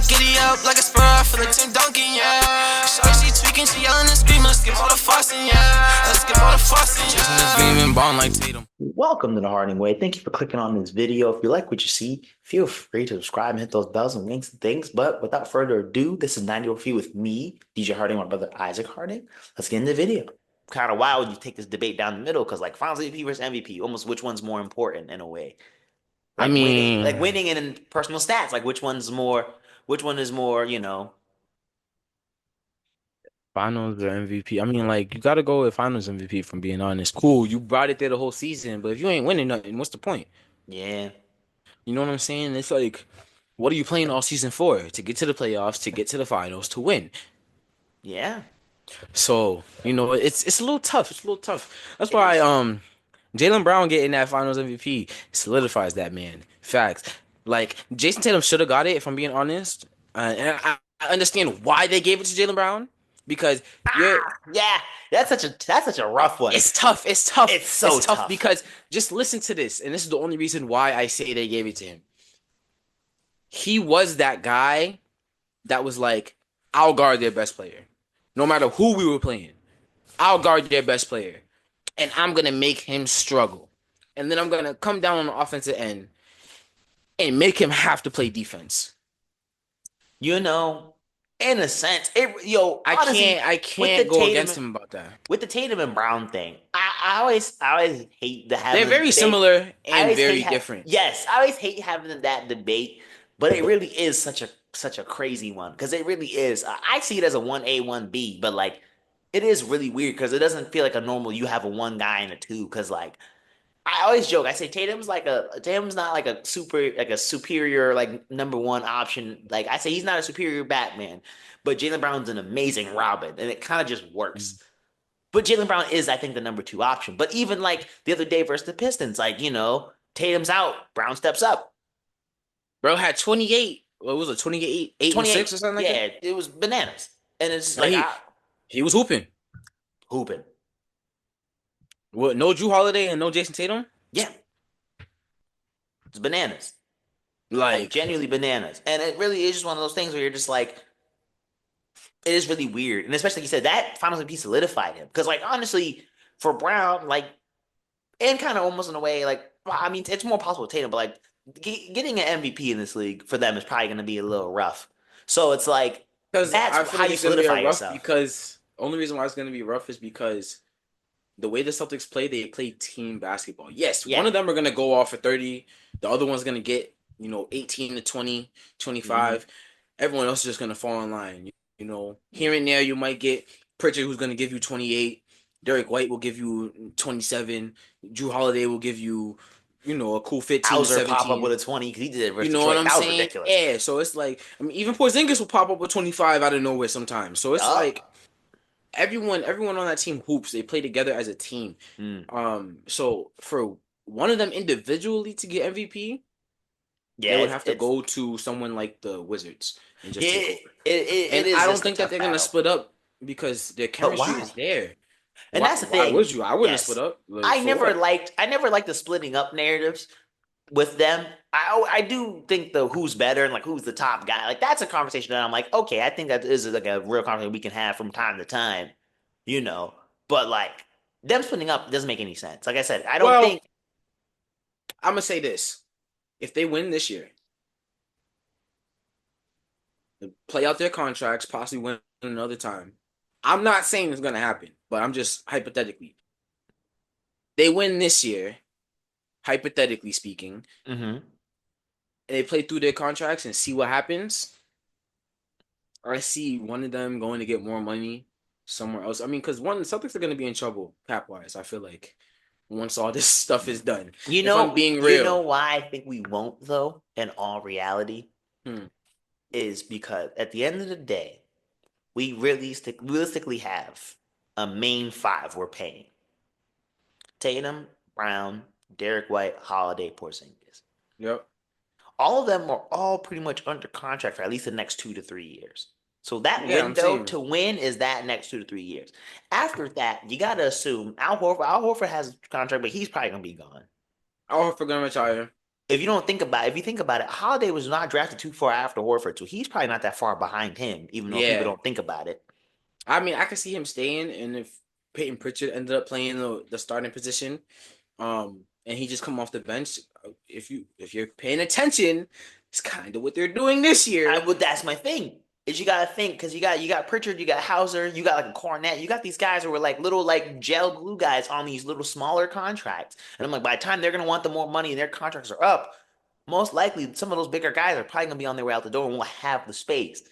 Giddy up like a spur, I feel like Tim Duncan, yeah. Shorty, she tweaking, she yelling and screaming. Let's skip all the fussing, yeah. Let's skip all the fussing, yeah. Chasing this gleaming ball like Tatum. Welcome to the Harding Way. Thank you for clicking on this video. If you like what you see, feel free to subscribe and hit those bells and links and things. But without further ado, this is 90 Over Feet with me, DJ Harding, my brother Isaac Harding. Let's get into the video. Kind of wild you take this debate down the middle because like Finals MVP versus MVP, almost which one's more important in a way. I mean, Winning and in personal stats, like which one is more, finals or MVP. I mean, like, you gotta go with finals MVP from being honest. Cool, you brought it there the whole season, but if you ain't winning nothing, what's the point? yeah. You know what I'm saying? It's like, what are you playing all season for? To get to the playoffs, to get to the finals, to win. Yeah. So, it's a little tough. It's a little tough. That's It why is. Jaylen Brown getting that finals MVP solidifies that, man. Facts. Like, Jason Tatum should have got it, if I'm being honest. And I understand why they gave it to Jaylen Brown. Because you're Yeah. That's such a rough one. It's tough. It's tough. It's so tough. because just listen to this, and this is the only reason why I say they gave it to him. He was that guy that was like, I'll guard their best player. No matter who we were playing, I'll guard their best player. And I'm going to make him struggle. And then I'm going to come down on the offensive end and make him have to play defense. You know, in a sense, honestly, I can't go against him about that. with the Tatum and Brown thing. I always hate the having. They're very they- similar I and always very hate ha- different. Yes, I always hate having that debate, but it really is such a crazy one because it really is. I see it as a 1A 1B, but like it is really weird because it doesn't feel like a normal. You have a one guy and a two because like I always joke. I say Tatum's not like a superior like number one option. Like I say he's not a superior Batman, but Jaylen Brown's an amazing Robin, and it kind of just works. But Jaylen Brown is, I think, the number two option. But even like the other day versus the Pistons, like Tatum's out, Brown steps up. Bro had 28. What was it? 28, 8 and 6 or something like that? Yeah, it was bananas, and it's Like, he was hooping. hooping. What? No Drew Holiday and no Jason Tatum? Yeah, it's bananas. Like genuinely bananas, and it really is just one of those things where you're just like, it is really weird, and especially like you said that Finals MVP solidified him because, like, honestly, for Brown, like, and kind of almost in a way, like, I mean, it's more possible with Tatum, but like, getting an MVP in this league for them is probably going to be a little rough. So it's like Because I that's feel how like you it's gonna be solidify rough yourself. because only reason why it's gonna be rough is because the way the Celtics play, they play team basketball. Yes, Yeah. one of them are gonna go off for 30, the other one's gonna get, 18 to 20, 25. Everyone else is just gonna fall in line. Here and there you might get Pritchard who's gonna give you 28. Derek White will give you 27. Drew Holiday will give you, a cool 15, Hauser 17. pop up with a 20 because he did it versus You know what Detroit. I'm That was saying? ridiculous. Yeah, so it's like, I mean, even Porzingis will pop up with 25 out of nowhere sometimes. So it's Yup. like everyone on that team hoops. They play together as a team. So for one of them individually to get MVP, Yeah, they would have to go to someone like the Wizards and just take over. It And is I don't just a think that tough they're gonna battle. split up because their chemistry why? is there. And Why- that's the Why thing. would you? I wouldn't have Yes. split up. Like, I for never what? liked the splitting up narratives with them. I do think the who's better and like who's the top guy. Like that's a conversation that I'm like, okay, I think that is like a real conversation we can have from time to time, But like them splitting up doesn't make any sense. Like I said, I don't Well, think I'm gonna say this: if they win this year, they play out their contracts, possibly win another time. I'm not saying it's gonna happen, but I'm just hypothetically. They win this year, hypothetically speaking, and they play through their contracts and see what happens. I see one of them going to get more money somewhere else. I mean, because the Celtics are going to be in trouble cap wise. I feel like once all this stuff is done, if I'm being real, You know why I think we won't though, in all reality, is because at the end of the day, we realistically have a main five we're paying. Tatum, Brown, Derek White, Holiday, Porzingis. Yep. All of them are all pretty much under contract for at least the next 2 to 3 years. So that Yeah, I'm window saying. to win is that next 2 to 3 years. After that, you got to assume Al Horford has a contract, but he's probably going to be gone. Al Horford gonna retire. if you think about it, Holiday was not drafted too far after Horford, so he's probably not that far behind him, even though people Yeah, don't think about it. I mean, I could see him staying, and if Peyton Pritchard ended up playing the starting position, and he just come off the bench, if you're paying attention, it's kind of what they're doing this year. But that's my thing. Is you gotta think because you got Pritchard, you got Hauser, you got like a Cornette, you got these guys who were like little like gel glue guys on these little smaller contracts, and I'm like, by the time they're gonna want the more money and their contracts are up, most likely some of those bigger guys are probably gonna be on their way out the door and won't have the space.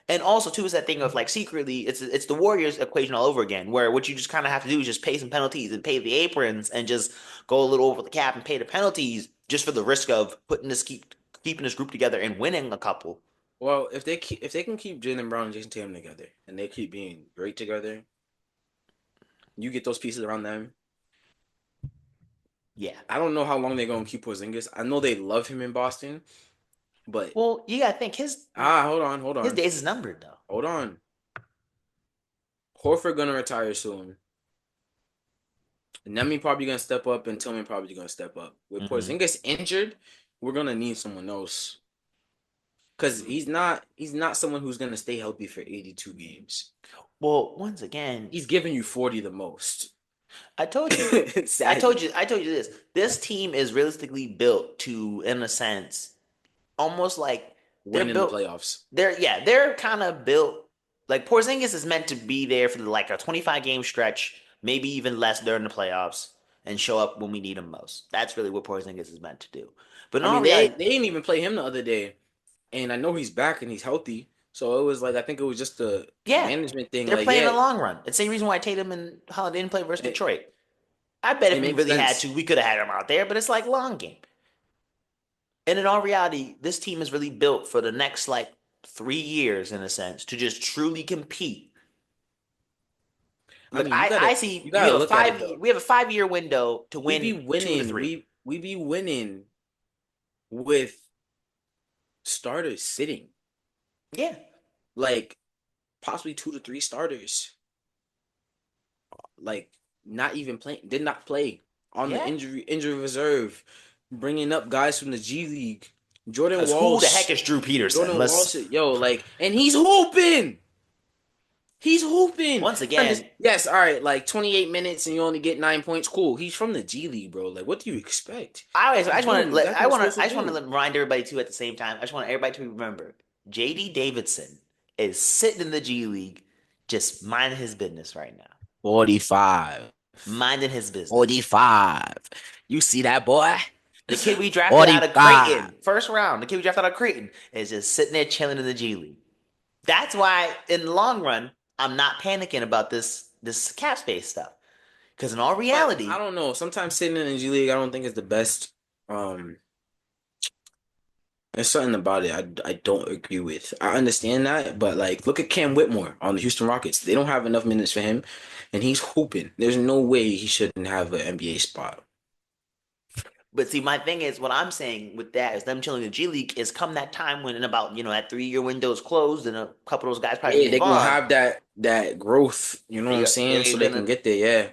And also too is that thing of like secretly it's the Warriors equation all over again, where what you just kind of have to do is just pay some penalties and pay the aprons and just go a little over the cap and pay the penalties just for the risk of keeping this group together and winning a couple. Well, if they can keep Jalen Brown and Jason Tatum together, and they keep being great together, you get those pieces around them. Yeah. I don't know how long they're gonna keep Porzingis. I know they love him in Boston, but Well, you gotta think his hold his on, days is numbered though. hold on. Horford gonna retire soon. Nemi probably gonna step up, and Tillman probably gonna step up. With Hmm. Porzingis injured, we're gonna need someone else because he's not someone who's gonna stay healthy for 82 games. Well, once again, He's giving you 40 the most. I told you, Sadly, I told you this. This team is realistically built to, in a sense, almost like they're win in the built. playoffs. They're kind of built like Porzingis is meant to be there for like a 25 game stretch, maybe even less during the playoffs, and show up when we need him most. That's really what Porzingis is meant to do. But in I all mean, they reality, they didn't even play him the other day, and I know he's back and he's healthy. So it was like I think it was just a yeah, management thing. they're Like, playing yeah, the long run. It's the same reason why Tatum and Holiday didn't play versus it, Detroit. I bet it if we makes really had sense. to, we could have had him out there, but it's like long game. And in all reality, this team is really built for the next like 3 years, in a sense, to just truly compete. I Look, mean, I see you gotta look at it though. we have a 5 year window to We be win two to winning. three. We be winning with starters sitting, Yeah. like possibly 2 to 3 starters, like not even playing, did not play on the Yeah. injury reserve, bringing up guys from the G League, Jordan Because who the Walsh, heck is Drew Peterson? Jordan Walsh, Let's yo, like, and he's hooping. He's hooping. once again. Yes, all right, like 28 minutes and you only get 9 points. Cool. He's from the G League, bro. Like, what do you expect? I just want to Doing let exactly what you're I supposed just want to to do. remind everybody too at the same time. I just want everybody to remember JD Davidson is sitting in the G League, just minding his business right now, 45. minding his business. 45. You see that boy? The kid we drafted out of 45. Creighton, first round, the kid we drafted out of Creighton is just sitting there chilling in the G League. That's why, in the long run, I'm not panicking about this cap space stuff. Because in all But I reality, don't know. Sometimes sitting in the G League, I don't think is the best. Um, there's something about it I don't agree with. I understand that, but like, look at Cam Whitmore on the Houston Rockets. They don't have enough minutes for him, and he's hooping. There's no way he shouldn't have an NBA spot. but see, my thing is, what I'm saying with that is them chilling in the G League is come that time when in about that 3 year window is closed and a couple of those guys probably Yeah, move they're gonna on. have that growth. You know what I'm saying? They're So they can gonna. get there. Yeah.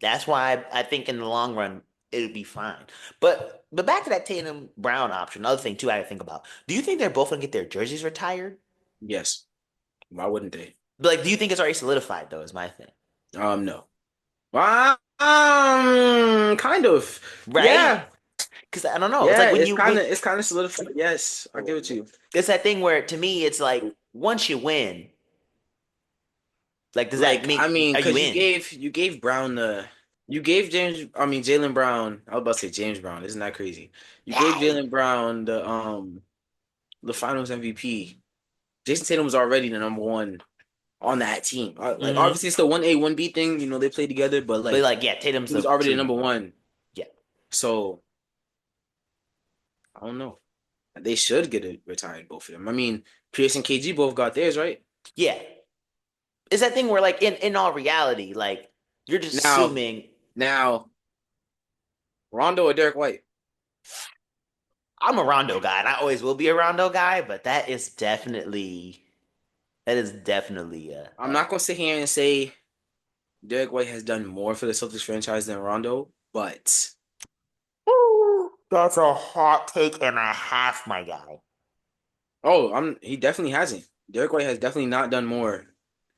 That's why I think in the long run it'll be fine. But back to that Tatum Brown option. Another thing too, I gotta think about. Do you think they're both gonna get their jerseys retired? Yes. Why wouldn't they? But like, do you think it's already solidified though? Is my thing. No. Kind of. Right? Yeah. Because I don't know. It's Yeah, like when it's kind of solidified. Yes, I give it to you. it's that thing where to me it's like once you win, like does that Like, I make mean, are you because in? you gave Brown the you gave James I mean Jalen Brown. I was about to say James Brown. Isn't that crazy? You gave Hey. Jalen Brown the Finals MVP. Jason Tatum was already the number one on that team. Like, Mm-hmm. obviously it's the 1A 1B thing. They play together, but But like like yeah, Tatum's he was the already the true number one. yeah. So I don't know. They should get it retired, both of them. I mean, Pierce and KG both got theirs, right? Yeah. It's that thing where like in all reality, like you're just Now, assuming now, Rondo or Derek White? I'm a Rondo guy and I always will be a Rondo guy, but that is definitely I'm not gonna sit here and say Derek White has done more for the Celtics franchise than Rondo, but That's a hot take and a half, my guy. Oh, he definitely hasn't. Derek White has definitely not done more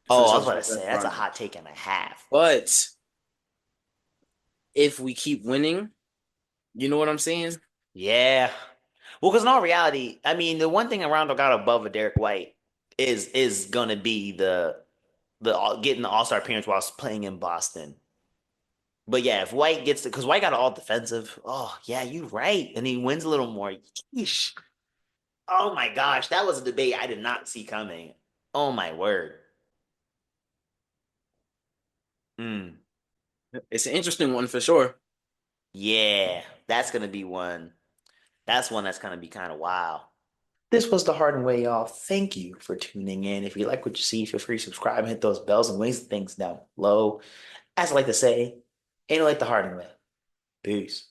for the Oh, I was Celtics about to since say that that's a prime. hot take and a half. But if we keep winning, you know what I'm saying? Yeah. Well, because in all reality, I mean, the one thing Rondo got above a Derek White is gonna be the getting the All Star appearance whilst playing in Boston. But yeah, if White gets because White got all defensive. Oh yeah, you right, and he wins a little more. Yeesh. Oh my gosh, that was a debate I did not see coming. Oh my word. Mm. It's an interesting one for sure. Yeah, that's gonna be one. That's one that's gonna be kind of wild. This was the Hard and Way, y'all. Thank you for tuning in. If you like what you see, feel free to subscribe and hit those bells and things down below. As I like to say, ain't it like the Hard and Way. Peace.